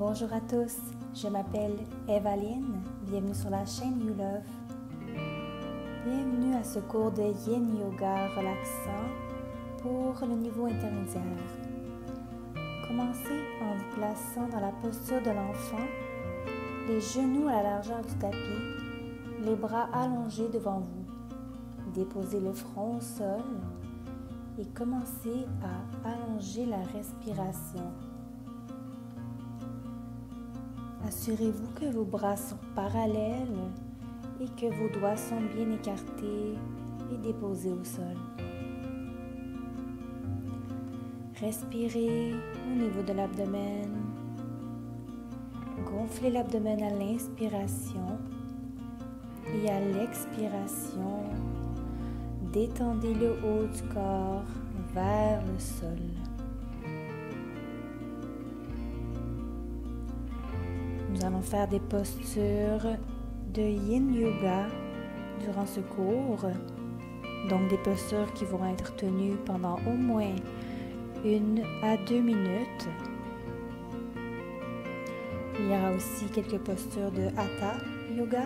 Bonjour à tous, je m'appelle Evaline, bienvenue sur la chaîne You Love. Bienvenue à ce cours de Yin Yoga relaxant pour le niveau intermédiaire. Commencez en vous plaçant dans la posture de l'enfant, les genoux à la largeur du tapis, les bras allongés devant vous. Déposez le front au sol et commencez à allonger la respiration. Assurez-vous que vos bras sont parallèles et que vos doigts sont bien écartés et déposés au sol. Respirez au niveau de l'abdomen. Gonflez l'abdomen à l'inspiration et à l'expiration, détendez le haut du corps vers le sol. Nous allons faire des postures de Yin Yoga durant ce cours, donc des postures qui vont être tenues pendant au moins 1 à 2 minutes. Il y aura aussi quelques postures de Hatha Yoga.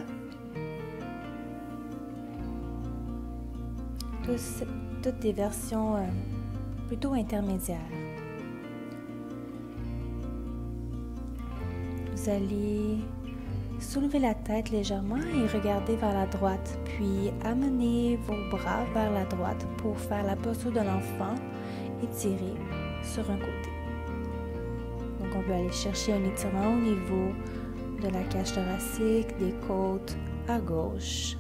Toutes des versions plutôt intermédiaires. Vous allez soulever la tête légèrement et regarder vers la droite, puis amener vos bras vers la droite pour faire la posture de l'enfant et tirer sur un côté. Donc on peut aller chercher un étirement au niveau de la cage thoracique, des côtes à gauche.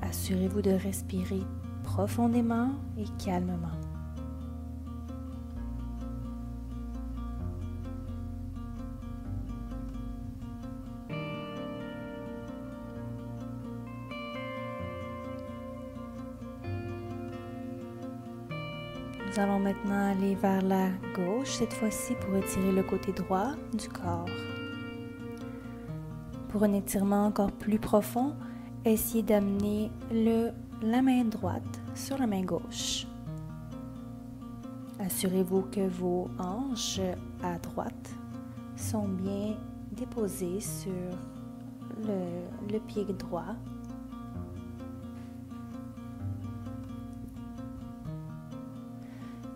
Assurez-vous de respirer profondément et calmement. Nous allons maintenant aller vers la gauche, cette fois-ci pour étirer le côté droit du corps. Pour un étirement encore plus profond, essayez d'amener la main droite sur la main gauche. Assurez-vous que vos hanches à droite sont bien déposées sur le pied droit.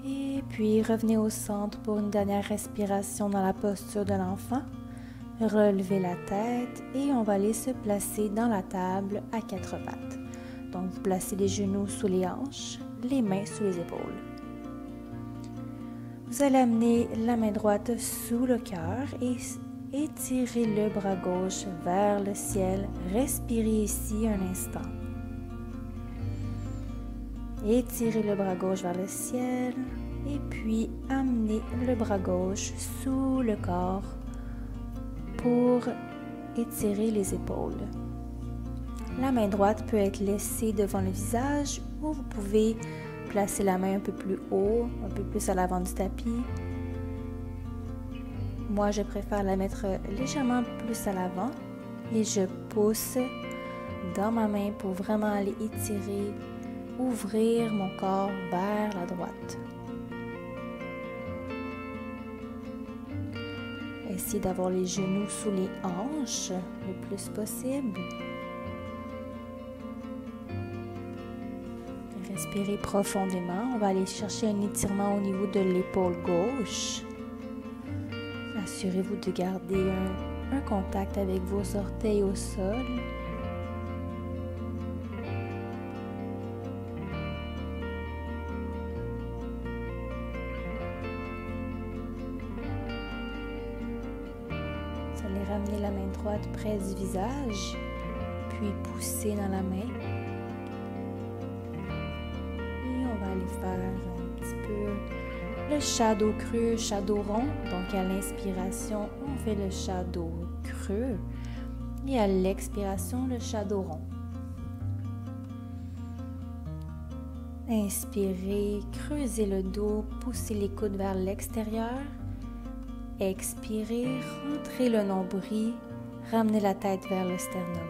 Et puis revenez au centre pour une dernière respiration dans la posture de l'enfant. Relevez la tête et on va aller se placer dans la table à 4 pattes. Donc vous placez les genoux sous les hanches, les mains sous les épaules. Vous allez amener la main droite sous le cœur et étirez le bras gauche vers le ciel. Respirez ici un instant. Étirez le bras gauche vers le ciel et puis amenez le bras gauche sous le corps pour étirer les épaules. La main droite peut être laissée devant le visage ou vous pouvez placer la main un peu plus haut, un peu plus à l'avant du tapis. Moi, je préfère la mettre légèrement plus à l'avant et je pousse dans ma main pour vraiment aller étirer, ouvrir mon corps vers la droite. Essayez d'avoir les genoux sous les hanches le plus possible. Respirez profondément. On va aller chercher un étirement au niveau de l'épaule gauche. Assurez-vous de garder un contact avec vos orteils au sol. Vous allez ramener la main droite près du visage, puis pousser dans la main. Et on va aller faire un petit peu le shadow creux, shadow rond. Donc à l'inspiration, on fait le shadow creux et à l'expiration, le shadow rond. Inspirez, creusez le dos, poussez les coudes vers l'extérieur. Expirez, rentrez le nombril, ramenez la tête vers le sternum.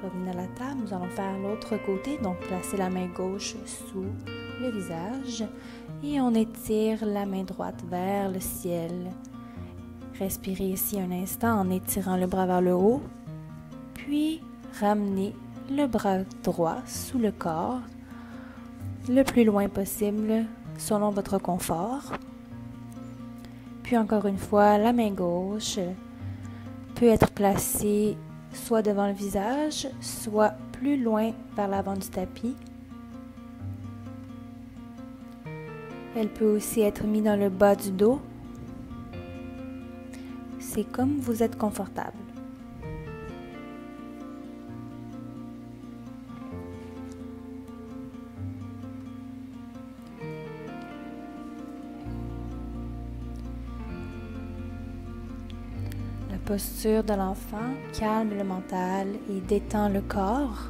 Revenez à la table, nous allons faire l'autre côté, donc placez la main gauche sous le visage et on étire la main droite vers le ciel. Respirez ici un instant en étirant le bras vers le haut, puis ramenez le bras droit sous le corps, le plus loin possible selon votre confort. Puis encore une fois, la main gauche peut être placée soit devant le visage, soit plus loin vers l'avant du tapis. Elle peut aussi être mise dans le bas du dos. C'est comme vous êtes confortable. La posture de l'enfant calme le mental et détend le corps.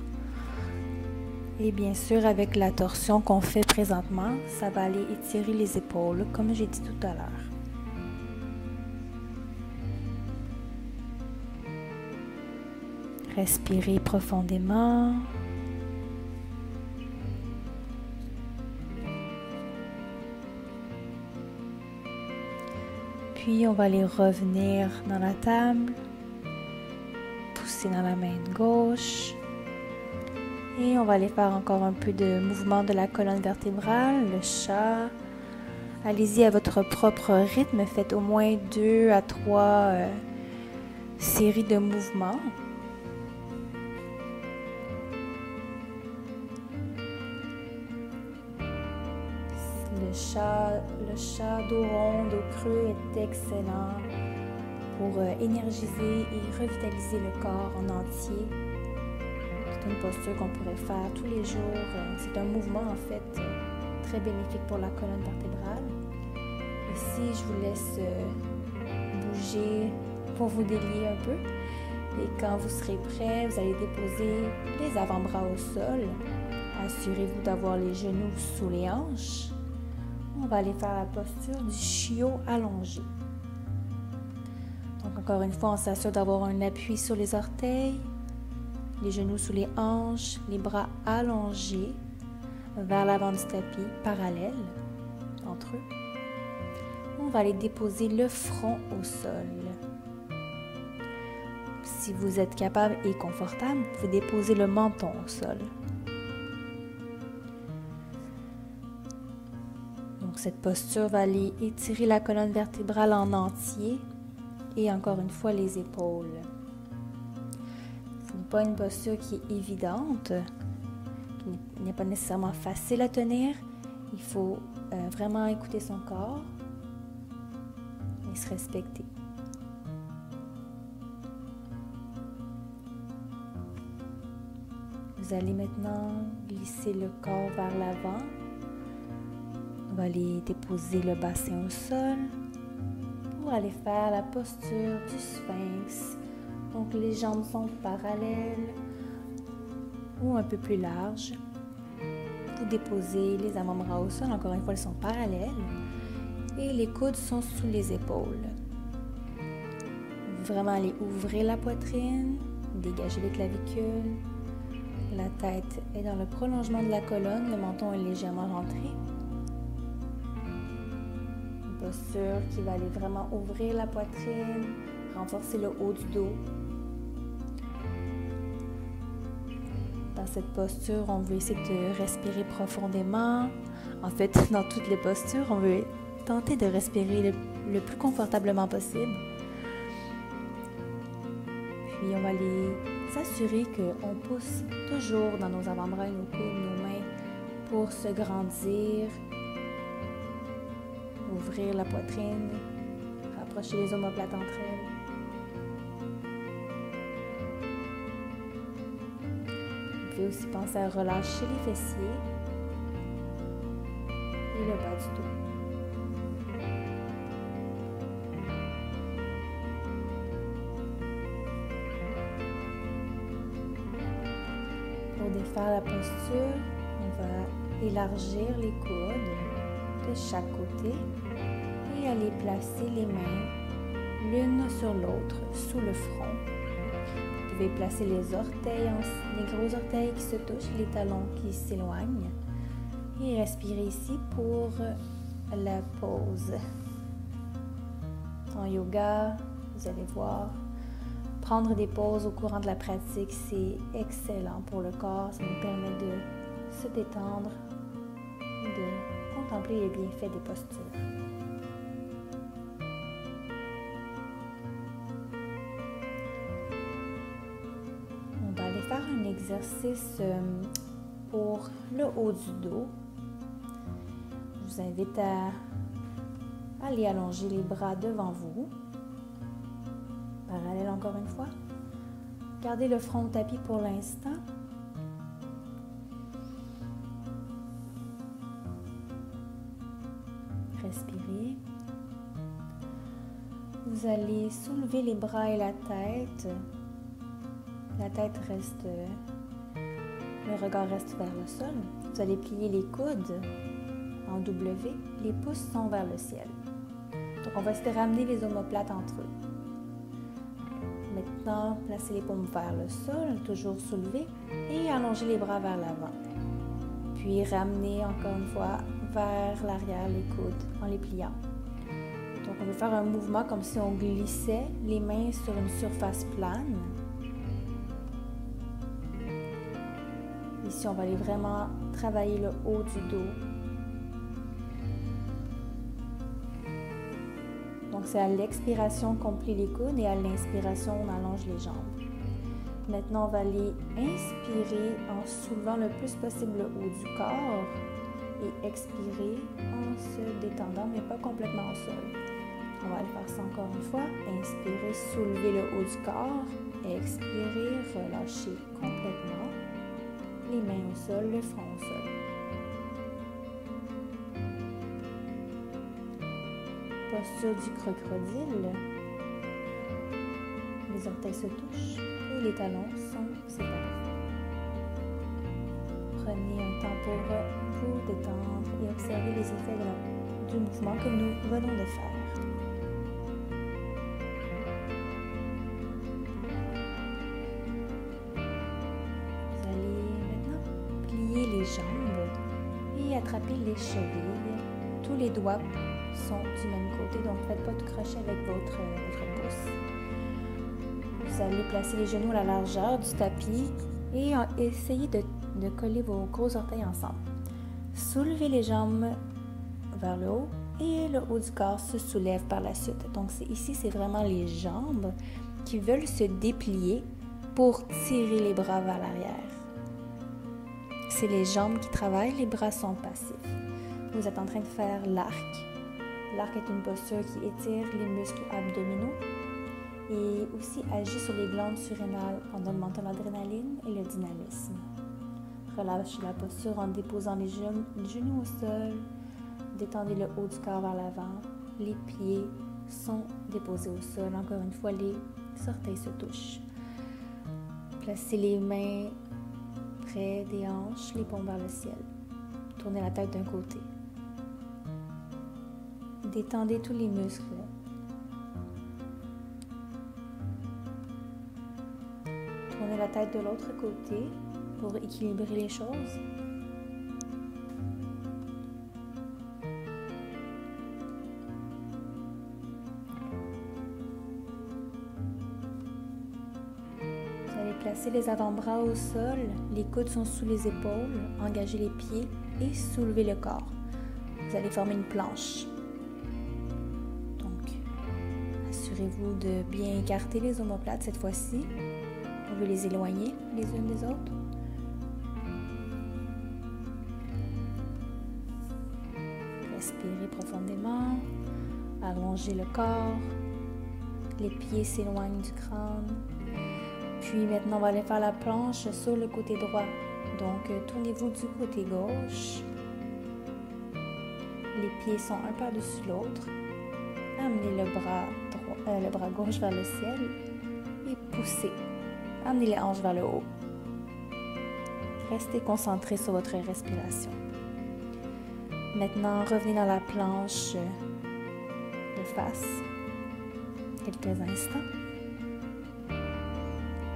Et bien sûr, avec la torsion qu'on fait présentement, ça va aller étirer les épaules, comme j'ai dit tout à l'heure. Respirez profondément. Puis, on va aller revenir dans la table, pousser dans la main gauche. Et on va aller faire encore un peu de mouvement de la colonne vertébrale, le chat. Allez-y à votre propre rythme, faites au moins 2 à 3 séries de mouvements. Le chat dos rond, dos creux est excellent pour énergiser et revitaliser le corps en entier. C'est une posture qu'on pourrait faire tous les jours. C'est un mouvement en fait très bénéfique pour la colonne vertébrale. Ici, je vous laisse bouger pour vous délier un peu. Et quand vous serez prêt, vous allez déposer les avant-bras au sol. Assurez-vous d'avoir les genoux sous les hanches. On va aller faire la posture du chiot allongé. Donc encore une fois, on s'assure d'avoir un appui sur les orteils, les genoux sous les hanches, les bras allongés vers l'avant du tapis, parallèles entre eux. On va aller déposer le front au sol. Si vous êtes capable et confortable, vous déposez le menton au sol. Donc cette posture va aller étirer la colonne vertébrale en entier et encore une fois les épaules. Ce n'est pas une posture qui est évidente, qui n'est pas nécessairement facile à tenir. Il faut vraiment écouter son corps et se respecter. Vous allez maintenant glisser le corps vers l'avant. On va aller déposer le bassin au sol pour aller faire la posture du sphinx. Donc les jambes sont parallèles ou un peu plus larges. Vous déposez les avant-bras au sol, encore une fois, elles sont parallèles. Et les coudes sont sous les épaules. Vraiment aller ouvrir la poitrine, dégager les clavicules. La tête est dans le prolongement de la colonne, le menton est légèrement rentré. Une posture qui va aller vraiment ouvrir la poitrine, renforcer le haut du dos. Dans cette posture, on veut essayer de respirer profondément. En fait, dans toutes les postures, on veut tenter de respirer le plus confortablement possible. Puis on va aller s'assurer qu'on pousse toujours dans nos avant-bras et nos coudes, nos mains pour se grandir, ouvrir la poitrine, rapprocher les omoplates entre elles. Vous pouvez aussi penser à relâcher les fessiers et le bas du dos. Pour défaire la posture, on va élargir les coudes de chaque côté et aller placer les mains l'une sur l'autre sous le front. Vous pouvez placer les orteils, les gros orteils qui se touchent, les talons qui s'éloignent Et respirez ici pour la pause. En yoga, vous allez voir, prendre des pauses au courant de la pratique, c'est excellent pour le corps. Ça nous permet de se détendre et de contempler les bienfaits des postures. On va aller faire un exercice pour le haut du dos. Je vous invite à aller allonger les bras devant vous. Parallèle encore une fois. Gardez le front au tapis pour l'instant. Respirez. Vous allez soulever les bras et la tête. La tête reste, le regard reste vers le sol. Vous allez plier les coudes en W. Les pouces sont vers le ciel. Donc, on va essayer de ramener les omoplates entre eux. Maintenant, placez les paumes vers le sol, toujours soulevez et allongez les bras vers l'avant. Puis, ramenez encore une fois vers l'arrière les coudes en les pliant. Donc, on va faire un mouvement comme si on glissait les mains sur une surface plane. Ici, on va aller vraiment travailler le haut du dos. Donc, c'est à l'expiration qu'on plie les coudes et à l'inspiration, on allonge les jambes. Maintenant, on va aller inspirer en soulevant le plus possible le haut du corps et expirer en se détendant, mais pas complètement au sol. On va aller faire ça encore une fois. Inspirez, soulevez le haut du corps. Expirez, relâchez complètement. Les mains au sol, le front au sol. Posture du crocodile. Les orteils se touchent et les talons sont séparés. Prenez un temps pour vous détendre et observer les effets du mouvement que nous venons de faire. Vous allez maintenant plier les jambes et attraper les chevilles. Tous les doigts sont du même côté, donc faites pas de crochet avec votre pouce. Vous allez placer les genoux à la largeur du tapis et essayez de coller vos gros orteils ensemble. Soulevez les jambes vers le haut et le haut du corps se soulève par la suite. Donc ici, c'est vraiment les jambes qui veulent se déplier pour tirer les bras vers l'arrière. C'est les jambes qui travaillent, les bras sont passifs. Vous êtes en train de faire l'arc. L'arc est une posture qui étire les muscles abdominaux et aussi agit sur les glandes surrénales en augmentant l'adrénaline et le dynamisme. Relâchez la posture en déposant les genoux au sol. Détendez le haut du corps vers l'avant. Les pieds sont déposés au sol. Encore une fois, les orteils se touchent. Placez les mains près des hanches, les paumes vers le ciel. Tournez la tête d'un côté. Détendez tous les muscles. Tournez la tête de l'autre côté pour équilibrer les choses. Vous allez placer les avant-bras au sol, les coudes sont sous les épaules, engagez les pieds et soulevez le corps. Vous allez former une planche. Assurez-vous de bien écarter les omoplates cette fois-ci. Vous pouvez les éloigner les unes des autres. Respirez profondément. Allongez le corps. Les pieds s'éloignent du crâne. Puis maintenant, on va aller faire la planche sur le côté droit. Donc, tournez-vous du côté gauche. Les pieds sont un par-dessus l'autre. Amenez le bras gauche vers le ciel et poussez. Amenez les hanches vers le haut. Restez concentré sur votre respiration. Maintenant, revenez dans la planche de face. Quelques instants.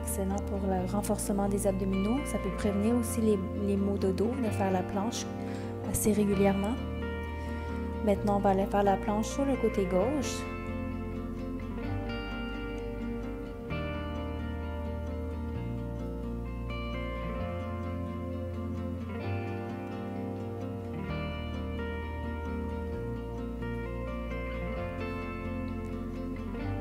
Excellent pour le renforcement des abdominaux. Ça peut prévenir aussi les maux de dos de faire la planche assez régulièrement. Maintenant, on va aller faire la planche sur le côté gauche.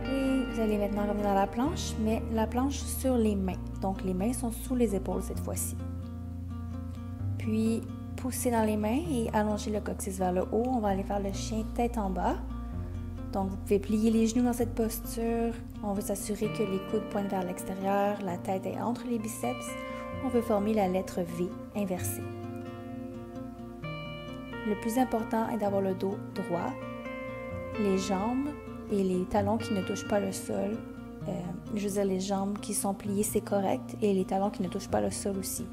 Et vous allez maintenant revenir à la planche, mais la planche sur les mains. Donc, les mains sont sous les épaules cette fois-ci. Puis, pousser dans les mains et allonger le coccyx vers le haut. On va aller faire le chien tête en bas. Donc, vous pouvez plier les genoux dans cette posture. On veut s'assurer que les coudes pointent vers l'extérieur, la tête est entre les biceps. On veut former la lettre V inversée. Le plus important est d'avoir le dos droit, les jambes et les talons qui ne touchent pas le sol. Je veux dire, les jambes qui sont pliées, c'est correct, et les talons qui ne touchent pas le sol aussi.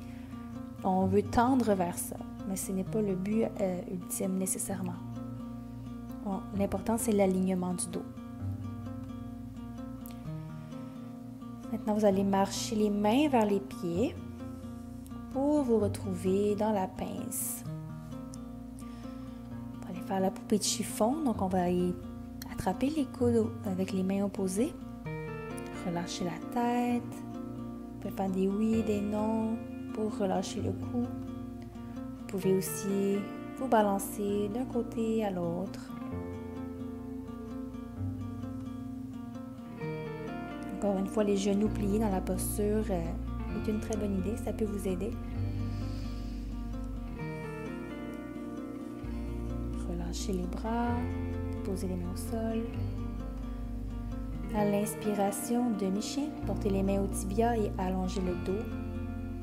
On veut tendre vers ça, mais ce n'est pas le but ultime nécessairement. Bon, l'important, c'est l'alignement du dos. Maintenant, vous allez marcher les mains vers les pieds pour vous retrouver dans la pince. On va aller faire la poupée de chiffon. Donc, on va aller attraper les coudes avec les mains opposées. Relâcher la tête. Vous pouvez faire des oui, des non pour relâcher le cou. Vous pouvez aussi vous balancer d'un côté à l'autre. Encore une fois, les genoux pliés dans la posture est une très bonne idée. Ça peut vous aider. Relâchez les bras. Posez les mains au sol. À l'inspiration, demi-chien. Portez les mains au tibia et allongez le dos.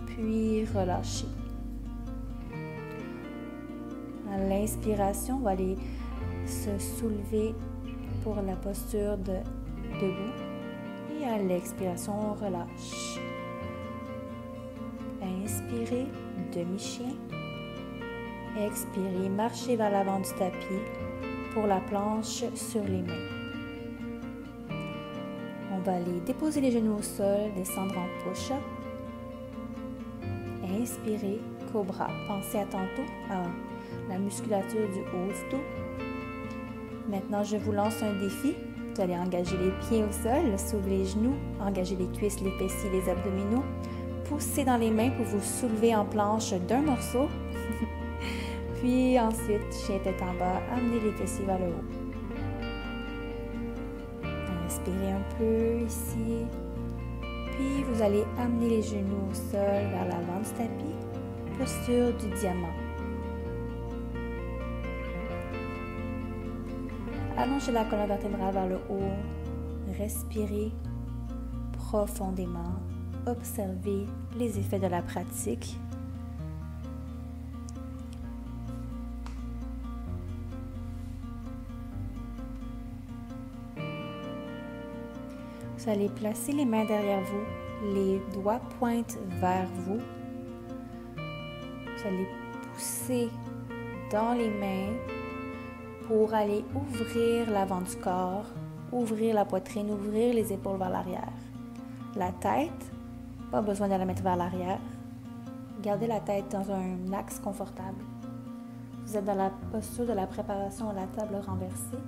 Puis relâchez. À l'inspiration, on va aller se soulever pour la posture de debout. Et à l'expiration, on relâche. Inspirez, demi-chien. Expirez, marchez vers l'avant du tapis pour la planche sur les mains. On va aller déposer les genoux au sol, descendre en push-up. Inspirez, cobra. Pensez à tantôt à la musculature du haut du dos. Maintenant, je vous lance un défi. Vous allez engager les pieds au sol, soulever les genoux, engager les cuisses, les fessiers, les abdominaux. Poussez dans les mains pour vous soulever en planche d'un morceau. Puis ensuite, chien tête en bas, amenez les fessiers vers le haut. Inspirez un peu ici. Puis vous allez amener les genoux au sol vers l'avant du tapis. Posture du diamant. Allongez la colonne vertébrale vers le haut. Respirez profondément. Observez les effets de la pratique. Vous allez placer les mains derrière vous. Les doigts pointent vers vous. Vous allez pousser dans les mains pour aller ouvrir l'avant du corps, ouvrir la poitrine, ouvrir les épaules vers l'arrière. La tête, pas besoin de la mettre vers l'arrière. Gardez la tête dans un axe confortable. Vous êtes dans la posture de la préparation à la table renversée.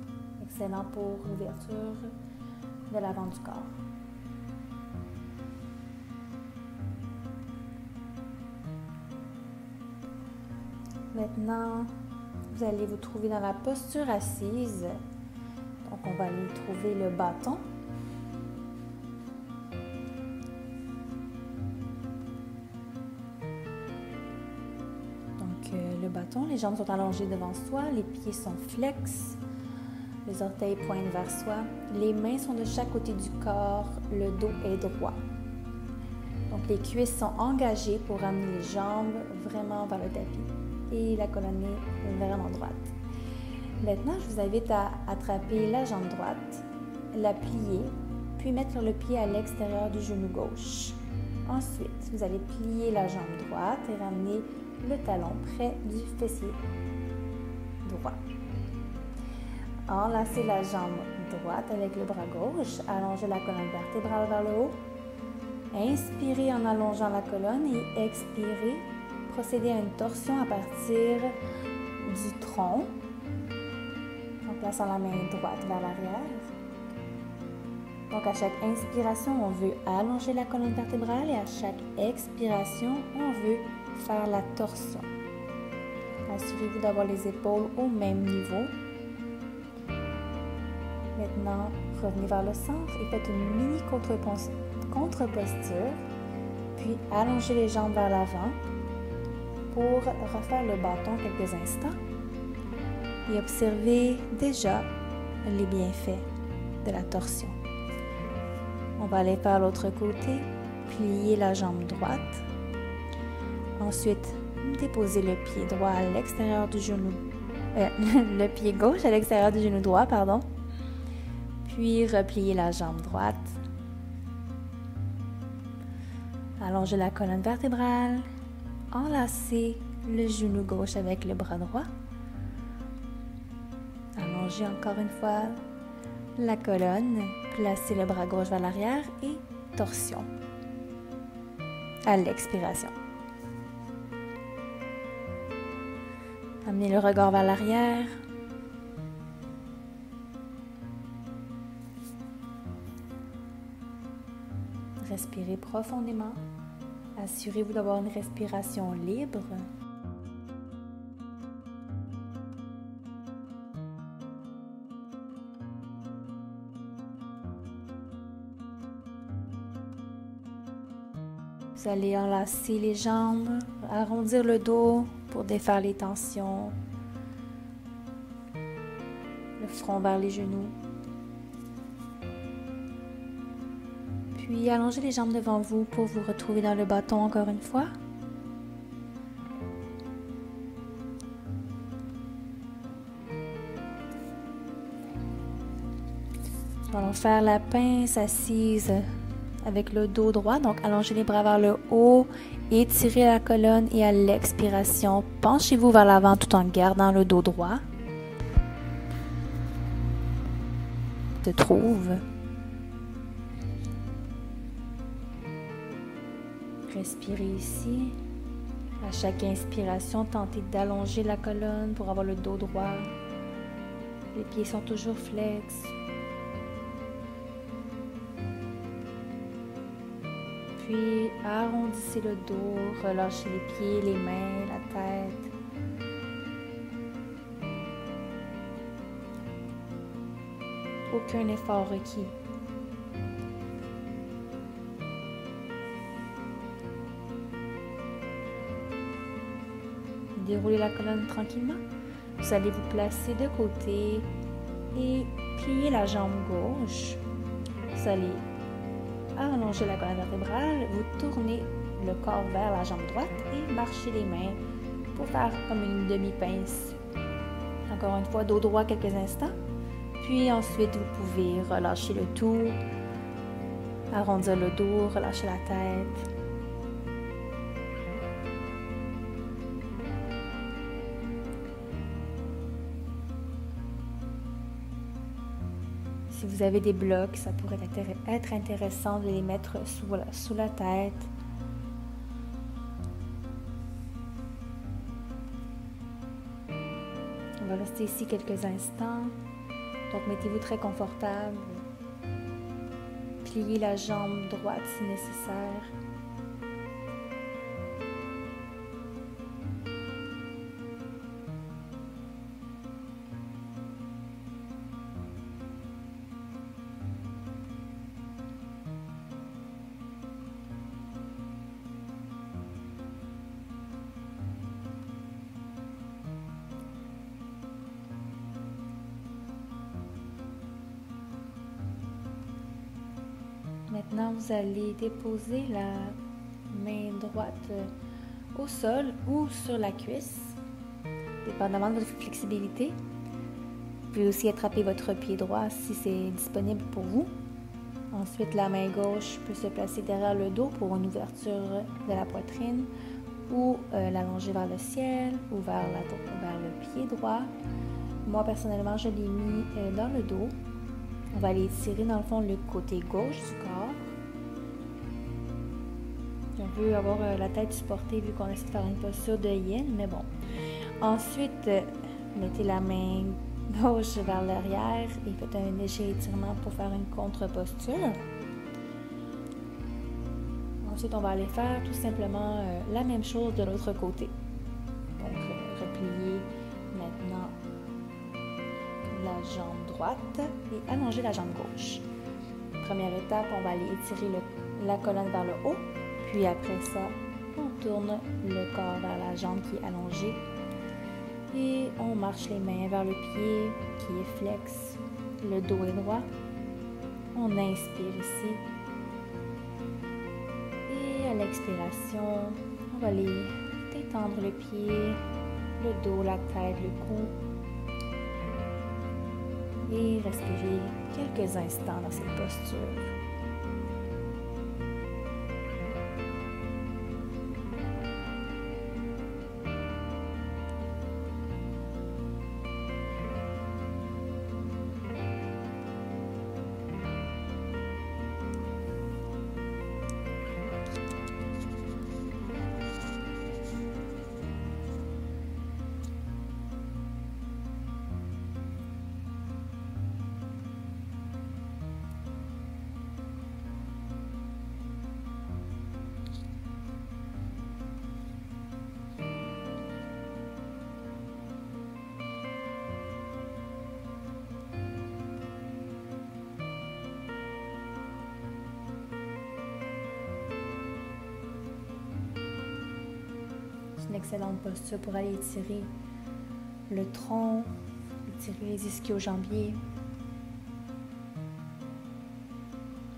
Excellent pour l'ouverture de l'avant du corps. Maintenant, vous allez vous trouver dans la posture assise. Donc, on va aller trouver le bâton. Donc, le bâton, les jambes sont allongées devant soi, les pieds sont flex, les orteils pointent vers soi, les mains sont de chaque côté du corps, le dos est droit. Donc, les cuisses sont engagées pour amener les jambes vraiment vers le tapis. Et la colonne est vraiment droite. Maintenant, je vous invite à attraper la jambe droite, la plier, puis mettre le pied à l'extérieur du genou gauche. Ensuite, vous allez plier la jambe droite et ramener le talon près du fessier droit. Enlacez la jambe droite avec le bras gauche, allongez la colonne vertébrale vers le haut. Inspirez en allongeant la colonne et expirez procéder à une torsion à partir du tronc, en plaçant la main droite vers l'arrière. Donc, à chaque inspiration, on veut allonger la colonne vertébrale et à chaque expiration, on veut faire la torsion. Assurez-vous d'avoir les épaules au même niveau. Maintenant, revenez vers le centre et faites une mini contre-posture, puis allongez les jambes vers l'avant pour refaire le bâton quelques instants et observez déjà les bienfaits de la torsion. On va aller faire l'autre côté, plier la jambe droite. Ensuite, déposez le pied droit à l'extérieur du genou, le pied gauche à l'extérieur du genou droit, pardon. Puis repliez la jambe droite. Allongez la colonne vertébrale. Enlacez le genou gauche avec le bras droit. Allongez encore une fois la colonne. Placez le bras gauche vers l'arrière et torsion à l'expiration. Amenez le regard vers l'arrière. Respirez profondément. Assurez-vous d'avoir une respiration libre. Vous allez enlacer les jambes, arrondir le dos pour défaire les tensions. Le front vers les genoux. Puis allongez les jambes devant vous pour vous retrouver dans le bâton encore une fois. Nous allons faire la pince assise avec le dos droit. Donc allongez les bras vers le haut, étirez la colonne et à l'expiration, penchez-vous vers l'avant tout en gardant le dos droit. Se trouve. Respirez ici. À chaque inspiration, tentez d'allonger la colonne pour avoir le dos droit. Les pieds sont toujours flex. Puis arrondissez le dos, relâchez les pieds, les mains, la tête. Aucun effort requis. Déroulez la colonne tranquillement. Vous allez vous placer de côté et plier la jambe gauche. Vous allez allonger la colonne vertébrale, vous tournez le corps vers la jambe droite et marchez les mains pour faire comme une demi-pince. Encore une fois, dos droit quelques instants. Puis ensuite, vous pouvez relâcher le tout, arrondir le dos, relâcher la tête. Si vous avez des blocs, ça pourrait être intéressant de les mettre sous la tête. On va rester ici quelques instants. Donc, mettez-vous très confortable. Pliez la jambe droite si nécessaire. Maintenant, vous allez déposer la main droite au sol ou sur la cuisse, dépendamment de votre flexibilité. Vous pouvez aussi attraper votre pied droit si c'est disponible pour vous. Ensuite, la main gauche peut se placer derrière le dos pour une ouverture de la poitrine ou l'allonger vers le ciel ou vers le pied droit. Moi, personnellement, je l'ai mis dans le dos. On va aller étirer dans le fond le côté gauche du corps. Donc, veut avoir la tête supportée vu qu'on essaie de faire une posture de yin, mais bon. Ensuite, mettez la main gauche vers l'arrière et faites un léger étirement pour faire une contre-posture. Ensuite, on va aller faire tout simplement la même chose de l'autre côté. Donc, replier maintenant la jambe droite et allonger la jambe gauche. Première étape, on va aller étirer la colonne vers le haut, puis après ça, on tourne le corps vers la jambe qui est allongée et on marche les mains vers le pied qui est flex, le dos est droit. On inspire ici et à l'expiration, on va aller détendre le pied, le dos, la tête, le cou et respirer quelques instants dans cette posture. Une excellente posture pour aller étirer le tronc, étirer les ischio-jambiers.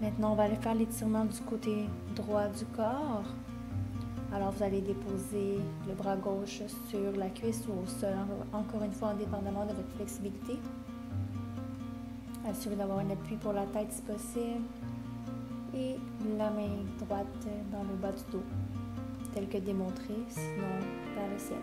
Maintenant, on va aller faire l'étirement du côté droit du corps. Alors, vous allez déposer le bras gauche sur la cuisse ou au sol, encore une fois, indépendamment de votre flexibilité. Assurez d'avoir un appui pour la tête si possible et la main droite dans le bas du dos, tel que démontré, sinon vers le ciel.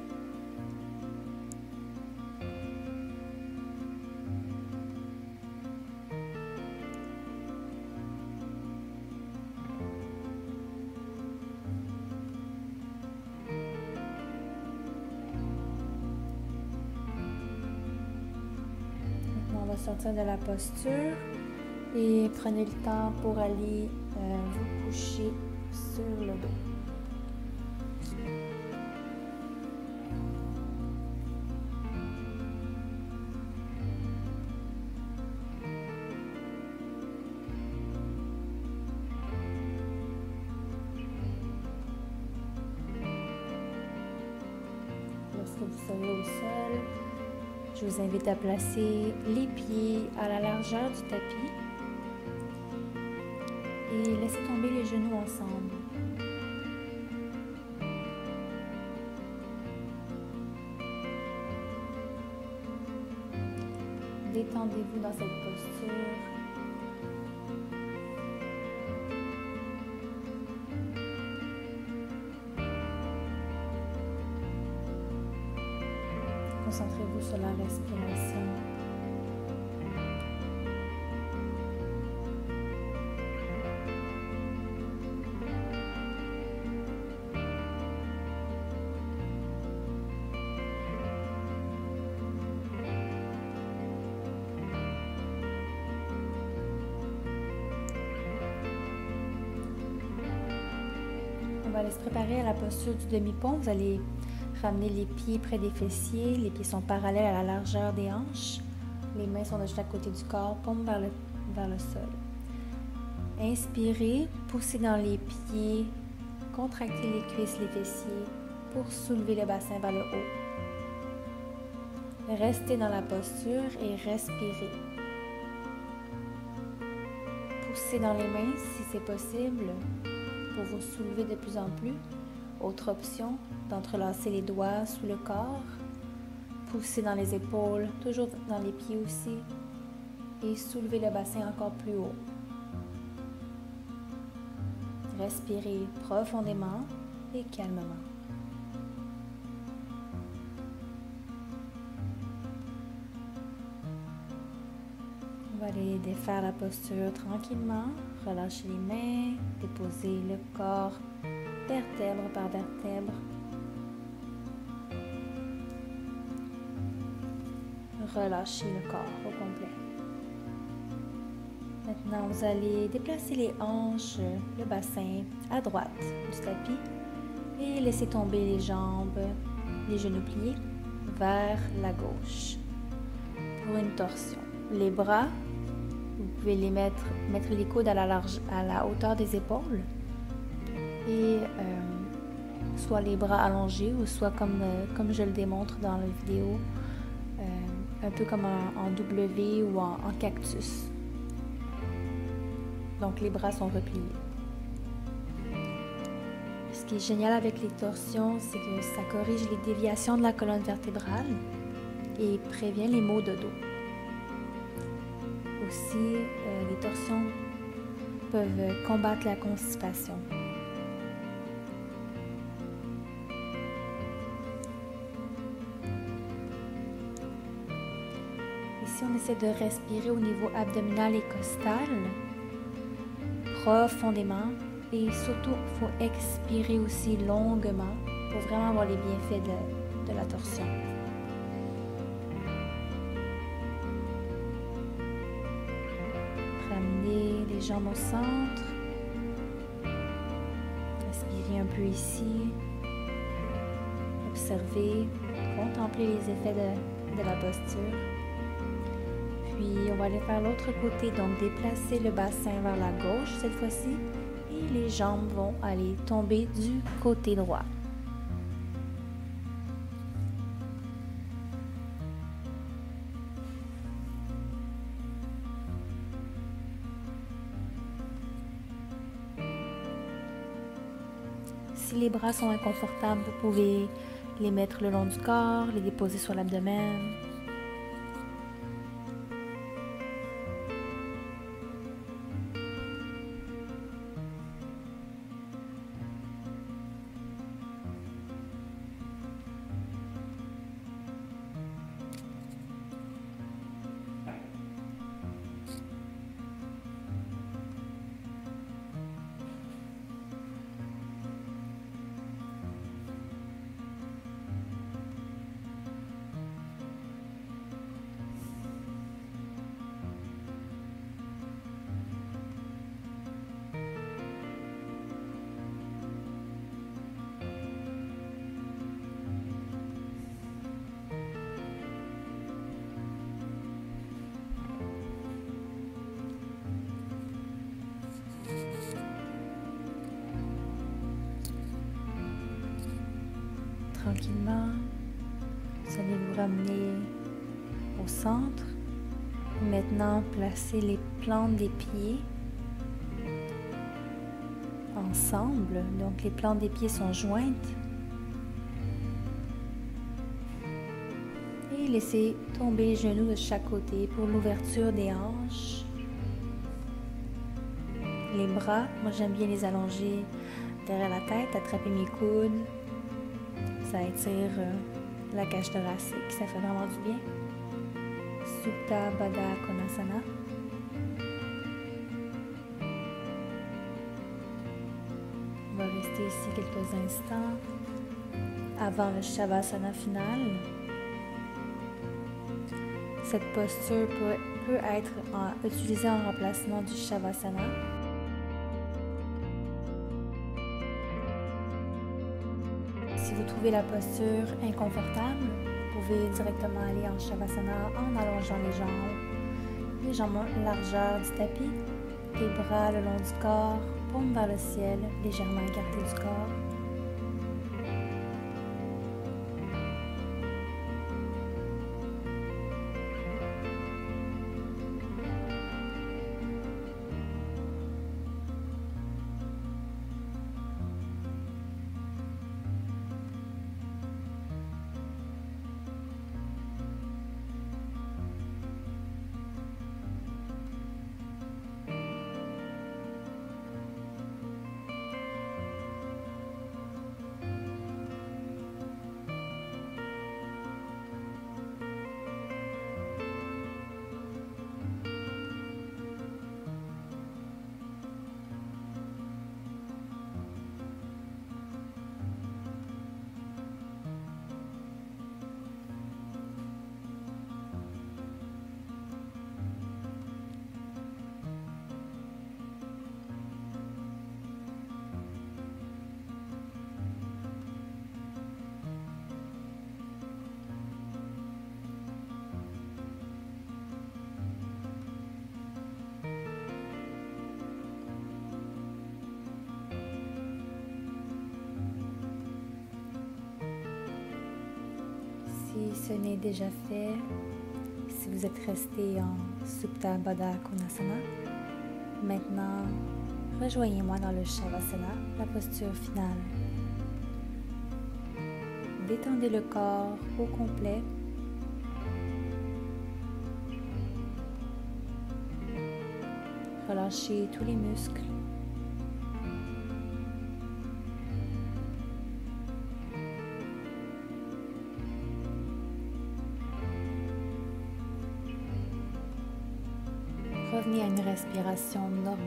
Maintenant, on va sortir de la posture et prenez le temps pour aller vous coucher sur le dos. Lorsque vous serez au sol, je vous invite à placer les pieds à la largeur du tapis et laissez tomber les genoux ensemble. Détendez-vous dans cette posture. Concentrez-vous sur la respiration. On va aller se préparer à la posture du demi-pont. Vous allez ramener les pieds près des fessiers. Les pieds sont parallèles à la largeur des hanches. Les mains sont de chaque côté du corps, paume vers le sol. Inspirez, poussez dans les pieds, contractez les cuisses, les fessiers pour soulever le bassin vers le haut. Restez dans la posture et respirez. Poussez dans les mains si c'est possible pour vous soulever de plus en plus. Autre option, d'entrelacer les doigts sous le corps. Poussez dans les épaules, toujours dans les pieds aussi. Et soulevez le bassin encore plus haut. Respirez profondément et calmement. On va aller défaire la posture tranquillement. Relâchez les mains, déposez le corps vertèbre par vertèbre. Relâchez le corps au complet. Maintenant, vous allez déplacer les hanches, le bassin à droite du tapis et laisser tomber les jambes, les genoux pliés vers la gauche pour une torsion. Les bras, vous pouvez les mettre les coudes à la hauteur des épaules et soit les bras allongés ou soit comme je le démontre dans la vidéo, un peu comme en W ou en cactus. Donc les bras sont repliés. Ce qui est génial avec les torsions, c'est que ça corrige les déviations de la colonne vertébrale et prévient les maux de dos. Aussi, les torsions peuvent combattre la constipation. Ici, on essaie de respirer au niveau abdominal et costal, profondément. Et surtout, il faut expirer aussi longuement pour vraiment avoir les bienfaits de la torsion. Ramenez les jambes au centre. Respirez un peu ici. Observez, contemplez les effets de la posture. Puis, on va aller faire l'autre côté, donc déplacer le bassin vers la gauche cette fois-ci. Et les jambes vont aller tomber du côté droit. Si les bras sont inconfortables, vous pouvez les mettre le long du corps, les déposer sur l'abdomen. Tranquillement, vous allez vous ramener au centre. Maintenant, placez les plantes des pieds ensemble. Donc, les plantes des pieds sont jointes. Et laissez tomber les genoux de chaque côté pour l'ouverture des hanches. Les bras, moi j'aime bien les allonger derrière la tête, attraper mes coudes. Ça étire la cage thoracique, ça fait vraiment du bien. Supta Baddha Konasana. On va rester ici quelques instants avant le Shavasana final. Cette posture peut être utilisée en remplacement du Shavasana. Si vous trouvez la posture inconfortable, vous pouvez directement aller en Shavasana en allongeant les jambes largeur du tapis, les bras le long du corps, paume vers le ciel, légèrement écarté du corps. Si ce n'est déjà fait, si vous êtes resté en Supta Baddha Konasana, maintenant rejoignez-moi dans le Shavasana, la posture finale. Détendez le corps au complet. Relâchez tous les muscles. Revenez à une respiration normale.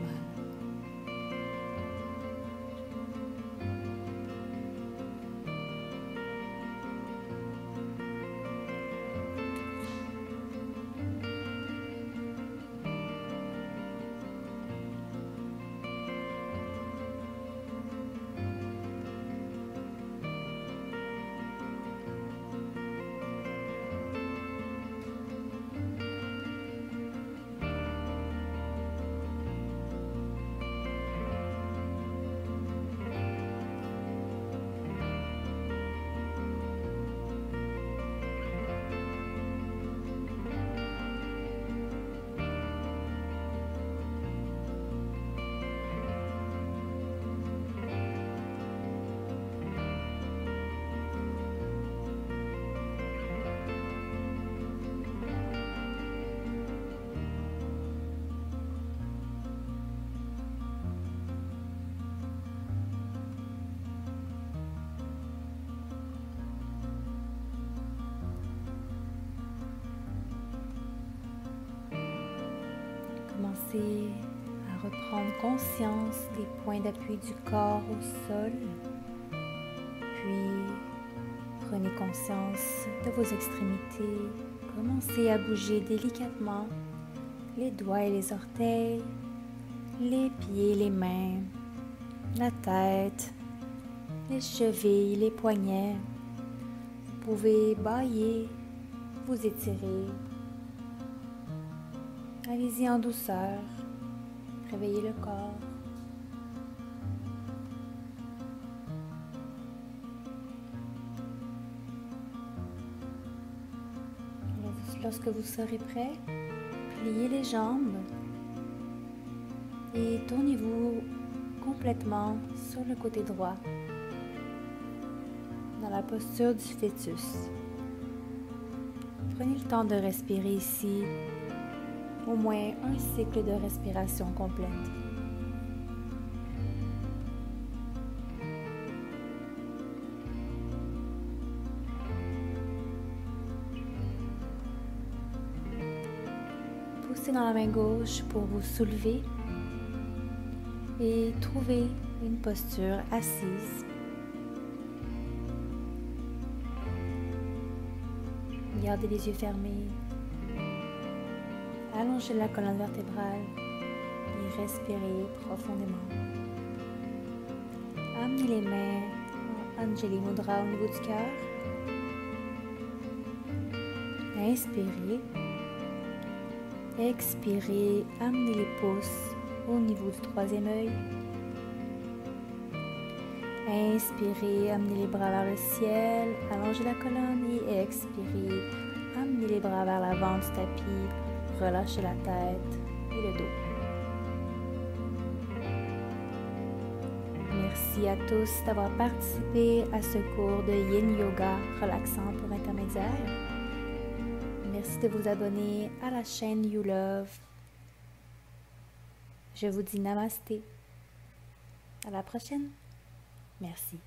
Commencez à reprendre conscience des points d'appui du corps au sol, puis prenez conscience de vos extrémités. Commencez à bouger délicatement les doigts et les orteils, les pieds, les mains, la tête, les chevilles, les poignets. Vous pouvez bâiller, vous étirer. Allez-y en douceur, réveillez le corps. Lorsque vous serez prêt, pliez les jambes et tournez-vous complètement sur le côté droit, dans la posture du fœtus. Prenez le temps de respirer ici. Au moins un cycle de respiration complète. Poussez dans la main gauche pour vous soulever et trouver une posture assise. Gardez les yeux fermés. Allongez la colonne vertébrale et respirez profondément. Amenez les mains en Anjali Mudra au niveau du cœur. Inspirez. Expirez. Amenez les pouces au niveau du troisième œil. Inspirez. Amenez les bras vers le ciel. Allongez la colonne et expirez. Amenez les bras vers l'avant du tapis. Relâchez la tête et le dos. Merci à tous d'avoir participé à ce cours de Yin Yoga relaxant pour intermédiaire. Merci de vous abonner à la chaîne You Love. Je vous dis namasté. À la prochaine. Merci.